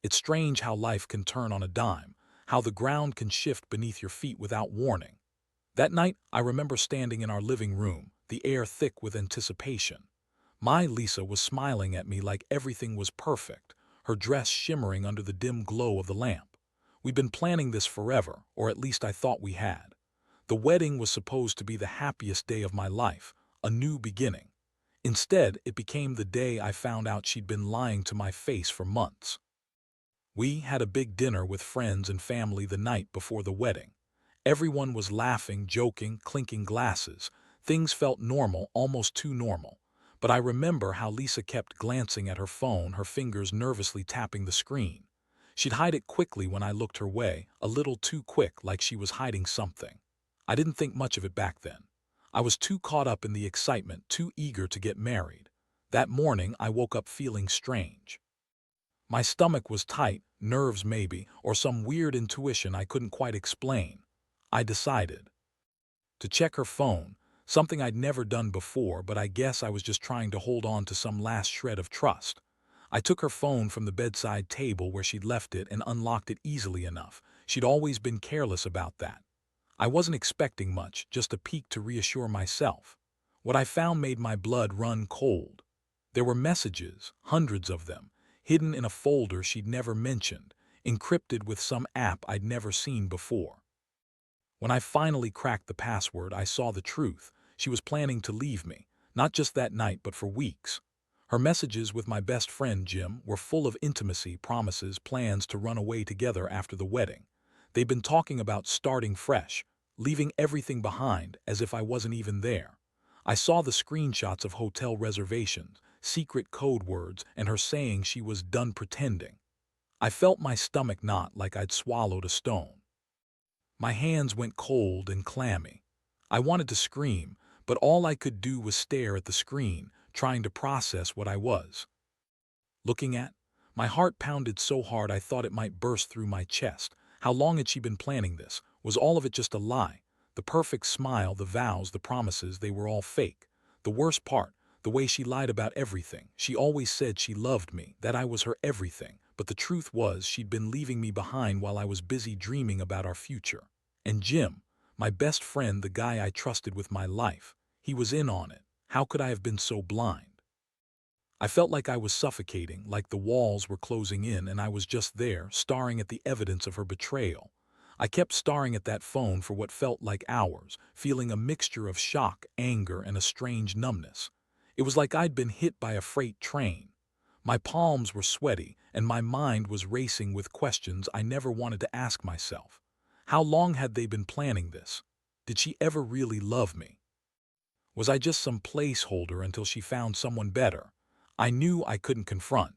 It's strange how life can turn on a dime, how the ground can shift beneath your feet without warning. That night, I remember standing in our living room, the air thick with anticipation. My Lisa was smiling at me like everything was perfect, her dress shimmering under the dim glow of the lamp. We'd been planning this forever, or at least I thought we had. The wedding was supposed to be the happiest day of my life, a new beginning. Instead, it became the day I found out she'd been lying to my face for months. We had a big dinner with friends and family the night before the wedding. Everyone was laughing, joking, clinking glasses. Things felt normal, almost too normal. But I remember how Lisa kept glancing at her phone, her fingers nervously tapping the screen. She'd hide it quickly when I looked her way, a little too quick, like she was hiding something. I didn't think much of it back then. I was too caught up in the excitement, too eager to get married. That morning, I woke up feeling strange. My stomach was tight, nerves maybe, or some weird intuition I couldn't quite explain. I decided to check her phone, something I'd never done before, but I guess I was just trying to hold on to some last shred of trust. I took her phone from the bedside table where she'd left it and unlocked it easily enough. She'd always been careless about that. I wasn't expecting much, just a peek to reassure myself. What I found made my blood run cold. There were messages, hundreds of them, hidden in a folder she'd never mentioned, encrypted with some app I'd never seen before. When I finally cracked the password, I saw the truth. She was planning to leave me, not just that night but for weeks. Her messages with my best friend Jim were full of intimacy, promises, plans to run away together after the wedding. They'd been talking about starting fresh, leaving everything behind as if I wasn't even there. I saw the screenshots of hotel reservations, secret code words, and her saying she was done pretending. I felt my stomach knot like I'd swallowed a stone. My hands went cold and clammy. I wanted to scream, but all I could do was stare at the screen, trying to process what I was looking at. My heart pounded so hard I thought it might burst through my chest. How long had she been planning this? Was all of it just a lie? The perfect smile, the vows, the promises, they were all fake. The worst part, the way she lied about everything. She always said she loved me, that I was her everything, but the truth was she'd been leaving me behind while I was busy dreaming about our future. And Jim, my best friend, the guy I trusted with my life, he was in on it. How could I have been so blind? I felt like I was suffocating, like the walls were closing in and I was just there, staring at the evidence of her betrayal. I kept staring at that phone for what felt like hours, feeling a mixture of shock, anger, and a strange numbness. It was like I'd been hit by a freight train. My palms were sweaty, and my mind was racing with questions I never wanted to ask myself. How long had they been planning this? Did she ever really love me? Was I just some placeholder until she found someone better? I knew I couldn't confront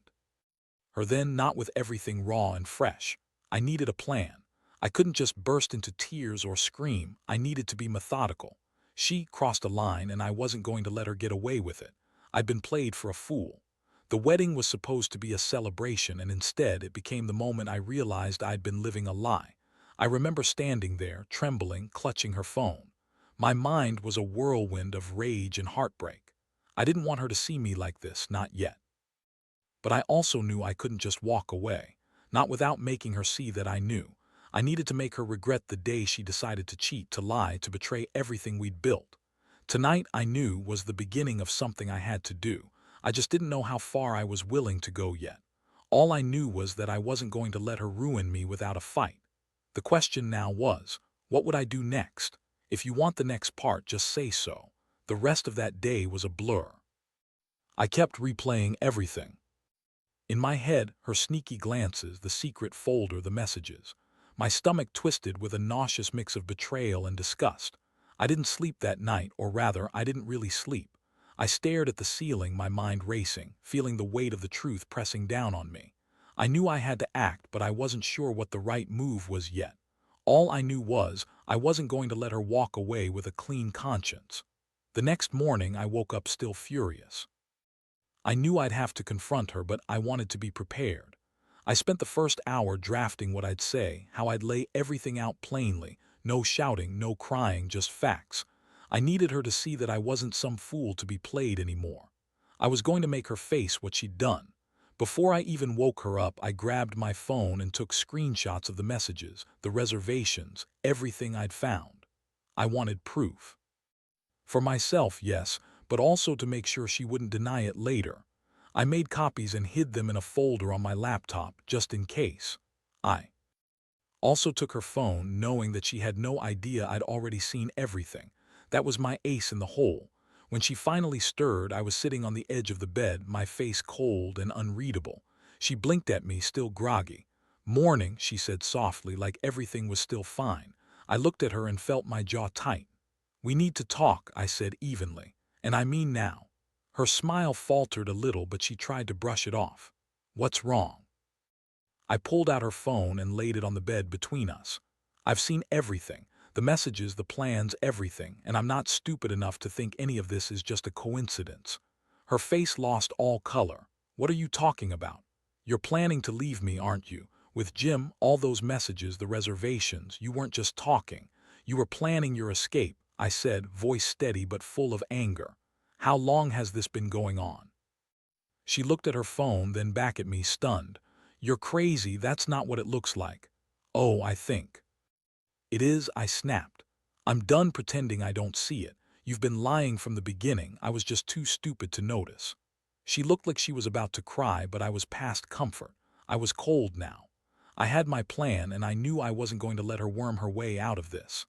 her then, not with everything raw and fresh. I needed a plan. I couldn't just burst into tears or scream. I needed to be methodical. She crossed a line and I wasn't going to let her get away with it. I'd been played for a fool. The wedding was supposed to be a celebration, and instead it became the moment I realized I'd been living a lie. I remember standing there, trembling, clutching her phone. My mind was a whirlwind of rage and heartbreak. I didn't want her to see me like this, not yet. But I also knew I couldn't just walk away, not without making her see that I knew. I needed to make her regret the day she decided to cheat, to lie, to betray everything we'd built. Tonight, I knew, was the beginning of something I had to do. I just didn't know how far I was willing to go yet. All I knew was that I wasn't going to let her ruin me without a fight. The question now was, what would I do next? If you want the next part, just say so. The rest of that day was a blur. I kept replaying everything. In my head, her sneaky glances, the secret folder, the messages. My stomach twisted with a nauseous mix of betrayal and disgust. I didn't sleep that night, or rather, I didn't really sleep. I stared at the ceiling, my mind racing, feeling the weight of the truth pressing down on me. I knew I had to act, but I wasn't sure what the right move was yet. All I knew was I wasn't going to let her walk away with a clean conscience. The next morning, I woke up still furious. I knew I'd have to confront her, but I wanted to be prepared. I spent the first hour drafting what I'd say, how I'd lay everything out plainly, no shouting, no crying, just facts. I needed her to see that I wasn't some fool to be played anymore. I was going to make her face what she'd done. Before I even woke her up, I grabbed my phone and took screenshots of the messages, the reservations, everything I'd found. I wanted proof. For myself, yes, but also to make sure she wouldn't deny it later. I made copies and hid them in a folder on my laptop, just in case. I also took her phone, knowing that she had no idea I'd already seen everything. That was my ace in the hole. When she finally stirred, I was sitting on the edge of the bed, my face cold and unreadable. She blinked at me, still groggy. "Morning," she said softly, like everything was still fine. I looked at her and felt my jaw tight. "We need to talk," I said evenly. "And I mean now." Her smile faltered a little, but she tried to brush it off. "What's wrong?" I pulled out her phone and laid it on the bed between us. "I've seen everything, the messages, the plans, everything, and I'm not stupid enough to think any of this is just a coincidence." Her face lost all color. "What are you talking about? You're planning to leave me, aren't you? With Jim, all those messages, the reservations, you weren't just talking. You were planning your escape," I said, voice steady but full of anger. "How long has this been going on?" She looked at her phone, then back at me, stunned. "You're crazy, that's not what it looks like." "Oh, I think it is," I snapped. "I'm done pretending I don't see it. You've been lying from the beginning. I was just too stupid to notice." She looked like she was about to cry, but I was past comfort. I was cold now. I had my plan, and I knew I wasn't going to let her worm her way out of this.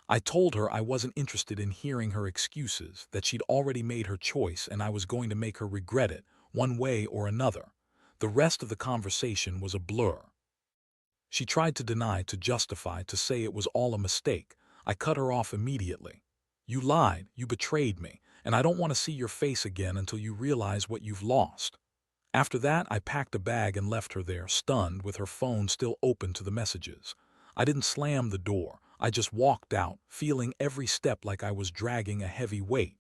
I told her I wasn't interested in hearing her excuses, that she'd already made her choice and I was going to make her regret it, one way or another. The rest of the conversation was a blur. She tried to deny, to justify, to say it was all a mistake. I cut her off immediately. "You lied, you betrayed me, and I don't want to see your face again until you realize what you've lost." After that, I packed a bag and left her there, stunned, with her phone still open to the messages. I didn't slam the door. I just walked out, feeling every step like I was dragging a heavy weight.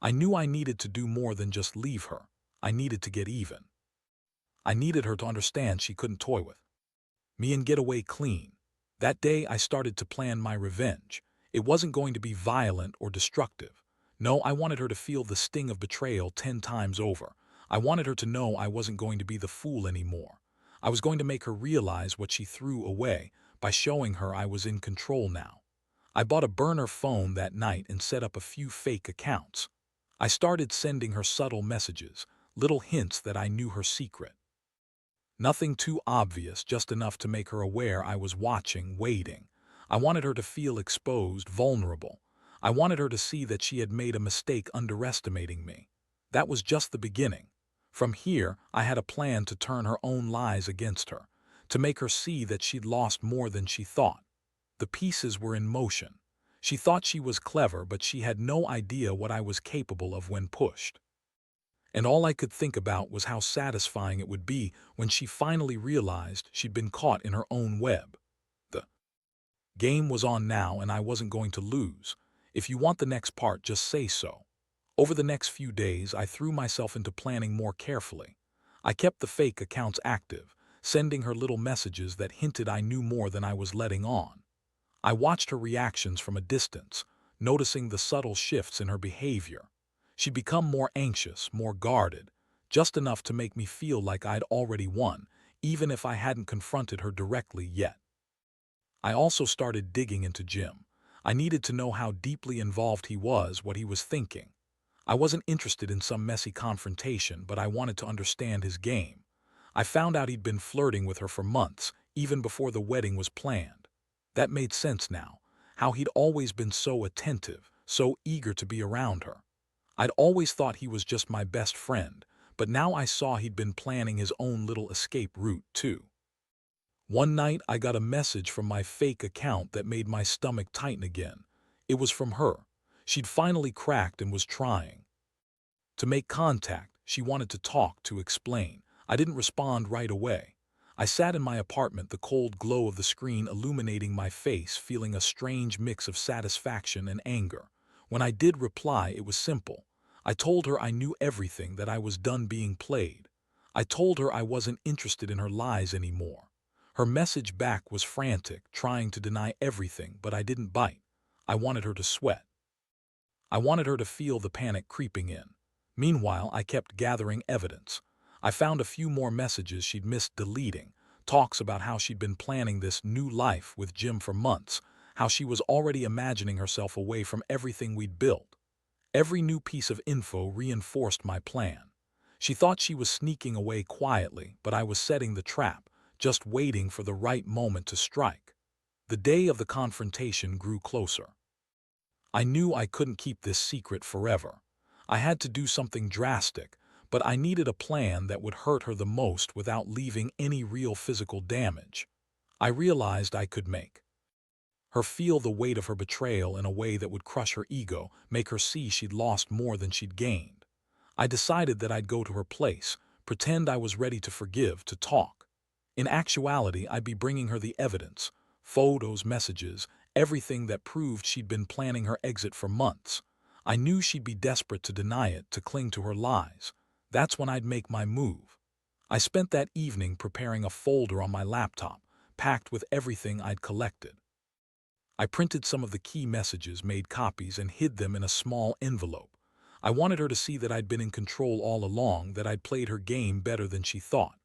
I knew I needed to do more than just leave her. I needed to get even. I needed her to understand she couldn't toy with me and get away clean. That day, I started to plan my revenge. It wasn't going to be violent or destructive. No, I wanted her to feel the sting of betrayal 10 times over. I wanted her to know I wasn't going to be the fool anymore. I was going to make her realize what she threw away by showing her I was in control now. I bought a burner phone that night and set up a few fake accounts. I started sending her subtle messages, little hints that I knew her secret. Nothing too obvious, just enough to make her aware I was watching, waiting. I wanted her to feel exposed, vulnerable. I wanted her to see that she had made a mistake underestimating me. That was just the beginning. From here, I had a plan to turn her own lies against her, to make her see that she'd lost more than she thought. The pieces were in motion. She thought she was clever, but she had no idea what I was capable of when pushed. And all I could think about was how satisfying it would be when she finally realized she'd been caught in her own web. The game was on now, and I wasn't going to lose. If you want the next part, just say so. Over the next few days, I threw myself into planning more carefully. I kept the fake accounts active, sending her little messages that hinted I knew more than I was letting on. I watched her reactions from a distance, noticing the subtle shifts in her behavior. She'd become more anxious, more guarded, just enough to make me feel like I'd already won, even if I hadn't confronted her directly yet. I also started digging into Jim. I needed to know how deeply involved he was, what he was thinking. I wasn't interested in some messy confrontation, but I wanted to understand his game. I found out he'd been flirting with her for months, even before the wedding was planned. That made sense now, how he'd always been so attentive, so eager to be around her. I'd always thought he was just my best friend, but now I saw he'd been planning his own little escape route, too. One night, I got a message from my fake account that made my stomach tighten again. It was from her. She'd finally cracked and was trying to make contact. She wanted to talk, to explain. I didn't respond right away. I sat in my apartment, the cold glow of the screen illuminating my face, feeling a strange mix of satisfaction and anger. When I did reply, it was simple. I told her I knew everything, that I was done being played. I told her I wasn't interested in her lies anymore. Her message back was frantic, trying to deny everything, but I didn't bite. I wanted her to sweat. I wanted her to feel the panic creeping in. Meanwhile, I kept gathering evidence. I found a few more messages she'd missed deleting, talks about how she'd been planning this new life with Jim for months, how she was already imagining herself away from everything we'd built. Every new piece of info reinforced my plan. She thought she was sneaking away quietly, but I was setting the trap, just waiting for the right moment to strike. The day of the confrontation grew closer. I knew I couldn't keep this secret forever. I had to do something drastic, but I needed a plan that would hurt her the most without leaving any real physical damage. I realized I could make her feel the weight of her betrayal in a way that would crush her ego, make her see she'd lost more than she'd gained. I decided that I'd go to her place, pretend I was ready to forgive, to talk. In actuality, I'd be bringing her the evidence, photos, messages, everything that proved she'd been planning her exit for months. I knew she'd be desperate to deny it, to cling to her lies. That's when I'd make my move. I spent that evening preparing a folder on my laptop, packed with everything I'd collected. I printed some of the key messages, made copies, and hid them in a small envelope. I wanted her to see that I'd been in control all along, that I'd played her game better than she thought.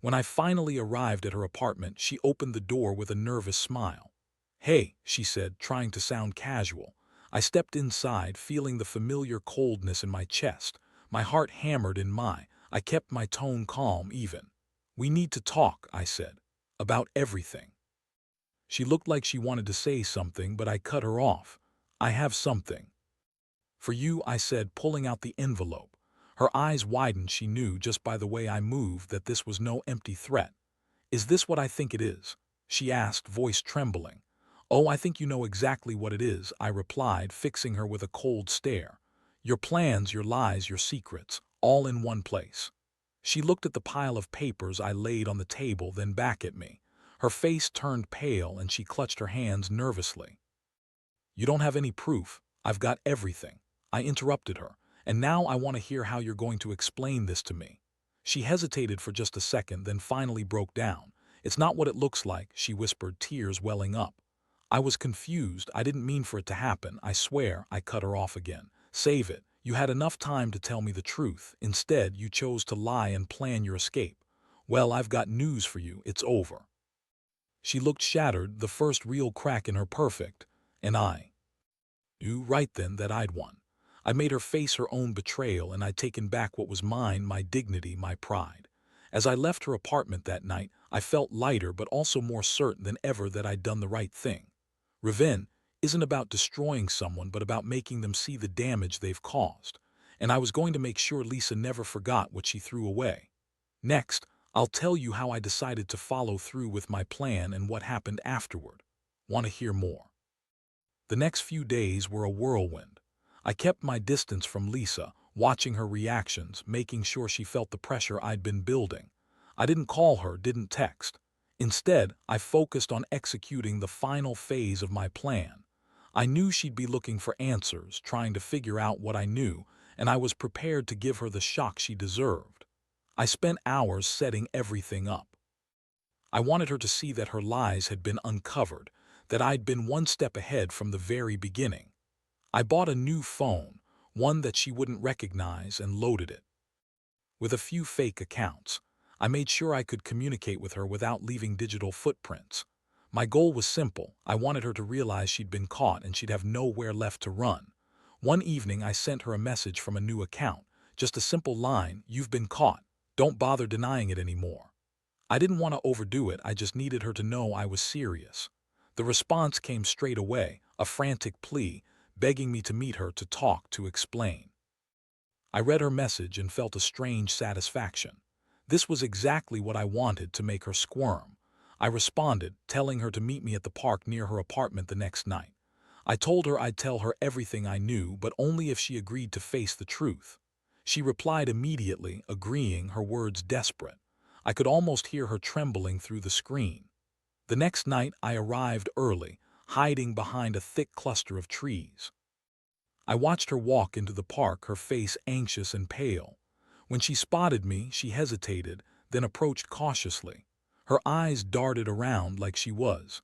When I finally arrived at her apartment, she opened the door with a nervous smile. "Hey," she said, trying to sound casual. I stepped inside, feeling the familiar coldness in my chest. My heart hammered in I kept my tone calm even. "We need to talk," I said. "About everything." She looked like she wanted to say something, but I cut her off. "I have something for you," I said, pulling out the envelope. Her eyes widened. She knew just by the way I moved that this was no empty threat. "Is this what I think it is?" she asked, voice trembling. "Oh, I think you know exactly what it is," I replied, fixing her with a cold stare. "Your plans, your lies, your secrets, all in one place." She looked at the pile of papers I laid on the table, then back at me. Her face turned pale and she clutched her hands nervously. "You don't have any proof. I've got everything." I interrupted her. "And now I want to hear how you're going to explain this to me." She hesitated for just a second, then finally broke down. "It's not what it looks like," she whispered, tears welling up. I was confused. I didn't mean for it to happen. I swear. I cut her off again. "Save it. You had enough time to tell me the truth. Instead, you chose to lie and plan your escape. Well, I've got news for you. It's over." She looked shattered, the first real crack in her perfect, and I knew right then that I'd won. I made her face her own betrayal, and I'd taken back what was mine, my dignity, my pride. As I left her apartment that night, I felt lighter but also more certain than ever that I'd done the right thing. Revenge isn't about destroying someone, but about making them see the damage they've caused. And I was going to make sure Lisa never forgot what she threw away. Next, I'll tell you how I decided to follow through with my plan and what happened afterward. Want to hear more? The next few days were a whirlwind. I kept my distance from Lisa, watching her reactions, making sure she felt the pressure I'd been building. I didn't call her, didn't text. Instead, I focused on executing the final phase of my plan. I knew she'd be looking for answers, trying to figure out what I knew, and I was prepared to give her the shock she deserved. I spent hours setting everything up. I wanted her to see that her lies had been uncovered, that I'd been one step ahead from the very beginning. I bought a new phone, one that she wouldn't recognize, and loaded it with a few fake accounts. I made sure I could communicate with her without leaving digital footprints. My goal was simple. I wanted her to realize she'd been caught and she'd have nowhere left to run. One evening, I sent her a message from a new account, just a simple line: "You've been caught. Don't bother denying it anymore." I didn't want to overdo it. I just needed her to know I was serious. The response came straight away, a frantic plea, begging me to meet her, to talk, to explain. I read her message and felt a strange satisfaction. This was exactly what I wanted, to make her squirm. I responded, telling her to meet me at the park near her apartment the next night. I told her I'd tell her everything I knew, but only if she agreed to face the truth. She replied immediately, agreeing, her words desperate. I could almost hear her trembling through the screen. The next night I arrived early, hiding behind a thick cluster of trees. I watched her walk into the park, her face anxious and pale. When she spotted me, she hesitated, then approached cautiously. Her eyes darted around like she was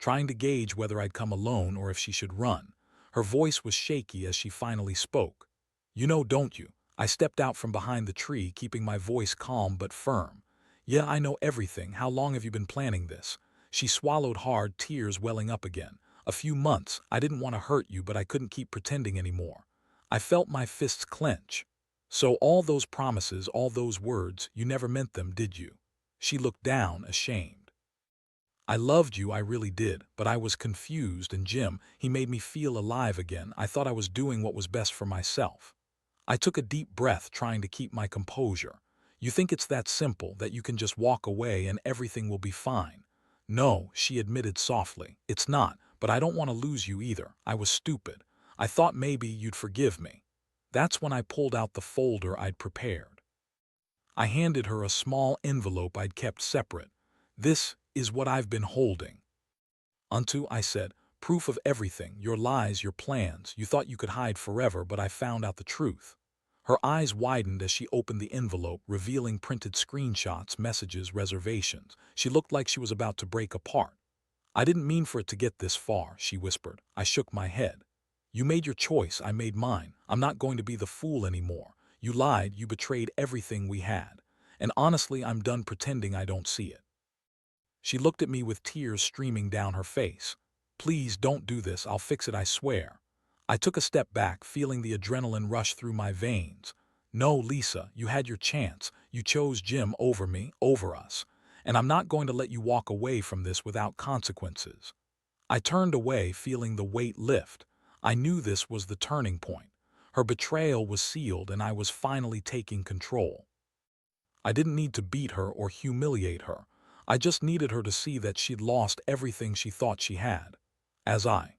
trying to gauge whether I'd come alone or if she should run. Her voice was shaky as she finally spoke. "You know, don't you? I stepped out from behind the tree, keeping my voice calm but firm. Yeah, I know everything. How long have you been planning this? She swallowed hard, tears welling up again. A few months. I didn't want to hurt you, but I couldn't keep pretending anymore. I felt my fists clench. So all those promises, all those words, you never meant them, did you? She looked down, ashamed. I loved you, I really did, but I was confused, and Jim, he made me feel alive again. I thought I was doing what was best for myself. I took a deep breath, trying to keep my composure. You think it's that simple, that you can just walk away and everything will be fine? No, she admitted softly. It's not, but I don't want to lose you either. I was stupid. I thought maybe you'd forgive me. That's when I pulled out the folder I'd prepared. I handed her a small envelope I'd kept separate. This is what I've been holding. Unto, I said, proof of everything, your lies, your plans. You thought you could hide forever, but I found out the truth. Her eyes widened as she opened the envelope, revealing printed screenshots, messages, reservations. She looked like she was about to break apart. I didn't mean for it to get this far, she whispered. I shook my head. You made your choice, I made mine. I'm not going to be the fool anymore. You lied, you betrayed everything we had. And honestly, I'm done pretending I don't see it. She looked at me with tears streaming down her face. Please don't do this, I'll fix it, I swear. I took a step back, feeling the adrenaline rush through my veins. No, Lisa, you had your chance. You chose Jim over me, over us. And I'm not going to let you walk away from this without consequences. I turned away, feeling the weight lift. I knew this was the turning point. Her betrayal was sealed, and I was finally taking control. I didn't need to beat her or humiliate her. I just needed her to see that she'd lost everything she thought she had. As I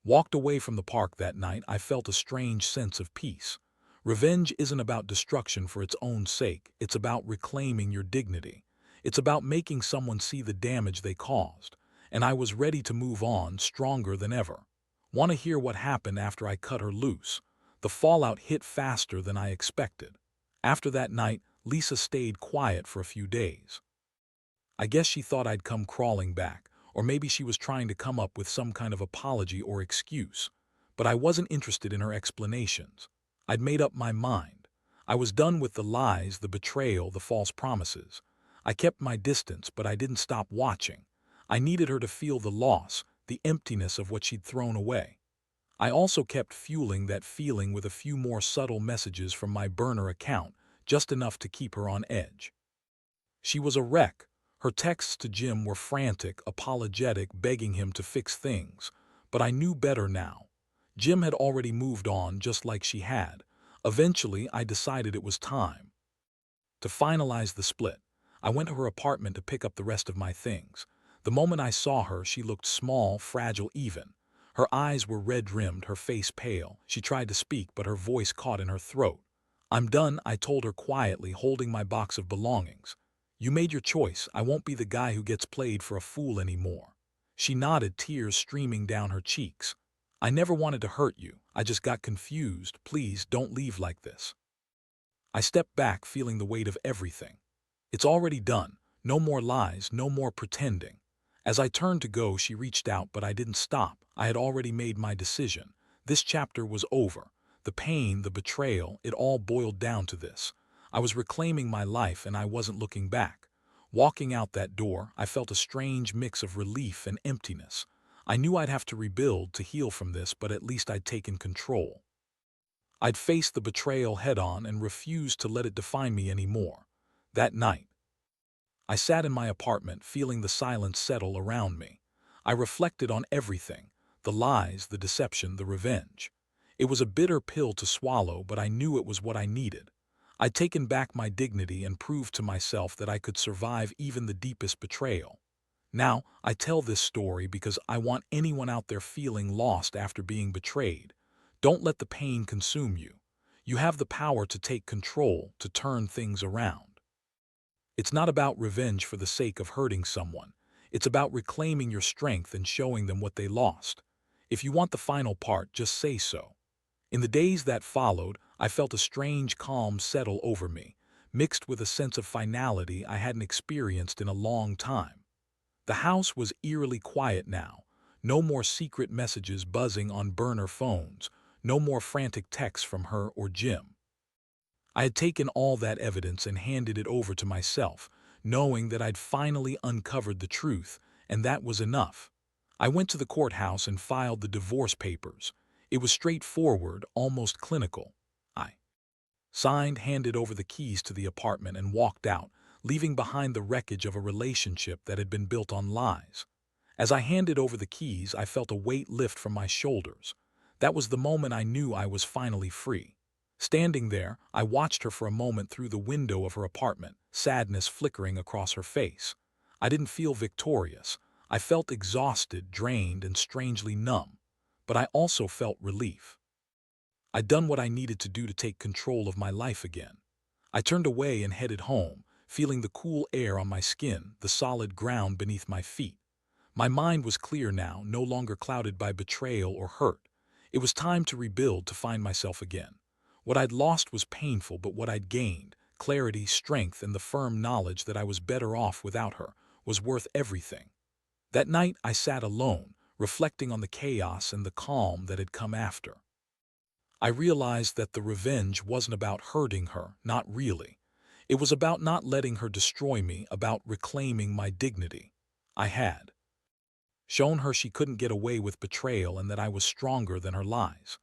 walked away from the park that night, I felt a strange sense of peace. Revenge isn't about destruction for its own sake. It's about reclaiming your dignity. It's about making someone see the damage they caused. And I was ready to move on, stronger than ever. Want to hear what happened after I cut her loose? The fallout hit faster than I expected. After that night, Lisa stayed quiet for a few days. I guess she thought I'd come crawling back, or maybe she was trying to come up with some kind of apology or excuse. But I wasn't interested in her explanations. I'd made up my mind. I was done with the lies, the betrayal, the false promises. I kept my distance, but I didn't stop watching. I needed her to feel the loss, the emptiness of what she'd thrown away. I also kept fueling that feeling with a few more subtle messages from my burner account, just enough to keep her on edge. She was a wreck. Her texts to Jim were frantic, apologetic, begging him to fix things. But I knew better now. Jim had already moved on, just like she had. Eventually, I decided it was time to finalize the split. I went to her apartment to pick up the rest of my things. The moment I saw her, she looked small, fragile even. Her eyes were red-rimmed, her face pale. She tried to speak, but her voice caught in her throat. I'm done, I told her quietly, holding my box of belongings. You made your choice. I won't be the guy who gets played for a fool anymore. She nodded, tears streaming down her cheeks. I never wanted to hurt you. I just got confused. Please don't leave like this. I stepped back, feeling the weight of everything. It's already done. No more lies, no more pretending. As I turned to go, she reached out, but I didn't stop. I had already made my decision. This chapter was over. The pain, the betrayal, it all boiled down to this. I was reclaiming my life, and I wasn't looking back. Walking out that door, I felt a strange mix of relief and emptiness. I knew I'd have to rebuild, to heal from this, but at least I'd taken control. I'd faced the betrayal head-on and refused to let it define me anymore. That night, I sat in my apartment, feeling the silence settle around me. I reflected on everything, the lies, the deception, the revenge. It was a bitter pill to swallow, but I knew it was what I needed. I'd taken back my dignity and proved to myself that I could survive even the deepest betrayal. Now, I tell this story because I want anyone out there feeling lost after being betrayed. Don't let the pain consume you. You have the power to take control, to turn things around. It's not about revenge for the sake of hurting someone. It's about reclaiming your strength and showing them what they lost. If you want the final part, just say so. In the days that followed, I felt a strange calm settle over me, mixed with a sense of finality I hadn't experienced in a long time. The house was eerily quiet now. No more secret messages buzzing on burner phones. No more frantic texts from her or Jim. I had taken all that evidence and handed it over to myself, knowing that I'd finally uncovered the truth, and that was enough. I went to the courthouse and filed the divorce papers. It was straightforward, almost clinical. I signed, handed over the keys to the apartment, and walked out, leaving behind the wreckage of a relationship that had been built on lies. As I handed over the keys, I felt a weight lift from my shoulders. That was the moment I knew I was finally free. Standing there, I watched her for a moment through the window of her apartment, sadness flickering across her face. I didn't feel victorious. I felt exhausted, drained, and strangely numb. But I also felt relief. I'd done what I needed to do to take control of my life again. I turned away and headed home, feeling the cool air on my skin, the solid ground beneath my feet. My mind was clear now, no longer clouded by betrayal or hurt. It was time to rebuild, to find myself again. What I'd lost was painful, but what I'd gained, clarity, strength, and the firm knowledge that I was better off without her, was worth everything. That night I sat alone, reflecting on the chaos and the calm that had come after. I realized that the revenge wasn't about hurting her, not really. It was about not letting her destroy me, about reclaiming my dignity. I had shown her she couldn't get away with betrayal and that I was stronger than her lies.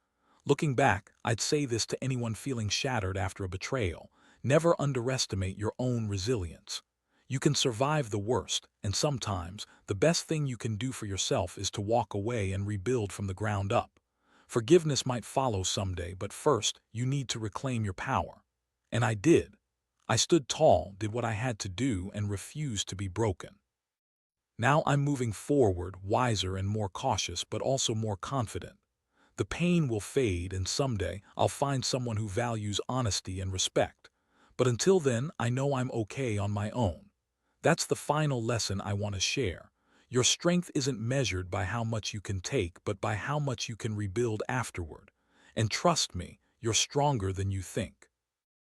Looking back, I'd say this to anyone feeling shattered after a betrayal: never underestimate your own resilience. You can survive the worst, and sometimes the best thing you can do for yourself is to walk away and rebuild from the ground up. Forgiveness might follow someday, but first you need to reclaim your power. And I did. I stood tall, did what I had to do, and refused to be broken. Now I'm moving forward, wiser and more cautious, but also more confident. The pain will fade, and someday I'll find someone who values honesty and respect. But until then, I know I'm okay on my own. That's the final lesson I want to share. Your strength isn't measured by how much you can take, but by how much you can rebuild afterward. And trust me, you're stronger than you think.